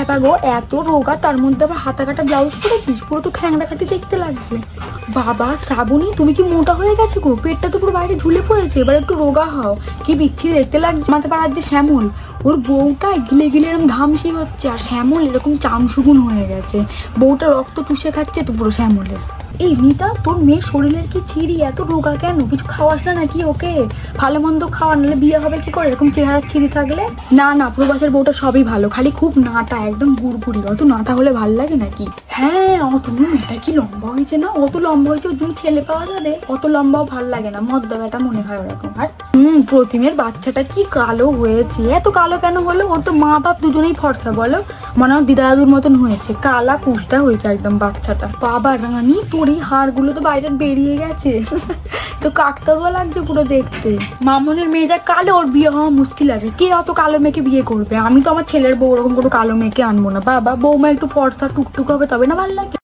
দেখা গো এত রোগা, তার মধ্যে আবার হাতা কাটা ব্লাউজ পরেছিস, পুরো তো খ্যাংরা কাটি দেখতে লাগছে। বাবা শ্রাবণী, তুমি কি মোটা হয়ে গেছে গো? পেটটা তো পুরো বাইরে ঝুলে পড়েছে, এবার একটু রোগা হও। কি বিচ্ছিরি দেখতে লাগছে। মাথা পাড়ার যে শ্যামল, ওর বউটা গিলে গিলে এরকম ঘামসি হচ্ছে, আর শ্যামল এরকম চামসুগুন হয়ে গেছে। বউটা রক্ত চুষে খাচ্ছে তো পুরো শ্যামলের। এই মিতা, তোর মেয়ের শরীরের কি ছিঁড়ি? এত রোগা কেন? কিছু খাওয়াস না নাকি ওকে? ভালো মন্দ খাওয়া, নাহলে বিয়ে হবে কি করে এরকম চেহারা ছিঁড়ি থাকলে? না না, প্রবাসের বউটা সবই ভালো, খালি খুব নাটা, একদম গুড়গুড়ি। অত নাটা হলে ভাল লাগে নাকি? হ্যাঁ, তুমি মেয়েটা কি লম্বা হয়েছে না? অত লম্বা হয়েছে, ওর জন্য ছেলে পাওয়া যাবে? অত লম্বাও ভাল লাগে না, মদ্দা বেটা মনে হয় ওরকম। আর প্রতিমের বাচ্চাটা কি কালো হয়েছে। এত কালো কেন হলো? ওর তো মা বাপ দুজনেই ফর্সা, বলো? মনে হয় দিদা দাদুর মতন হয়েছে, কালা কুষ্টা হয়েছে একদম বাচ্চাটা। বাবা রানী, তোর এই হাড়গুলো তো বাইরে বেরিয়ে গেছে। তো কাকতারুয়া লাগছে পুরো দেখতে। মামনের মেয়ে যা কালো, ওর বিয়ে হওয়া মুশকিল আছে। কে অত কালো মেয়েকে বিয়ে করবে? আমি তো আমার ছেলের বউ ওরকম কোনো কালো মেয়েকে আনবো না। বাবা, বৌমা একটু ফর্সা টুকটুক হবে, তবে না ভালো লাগে।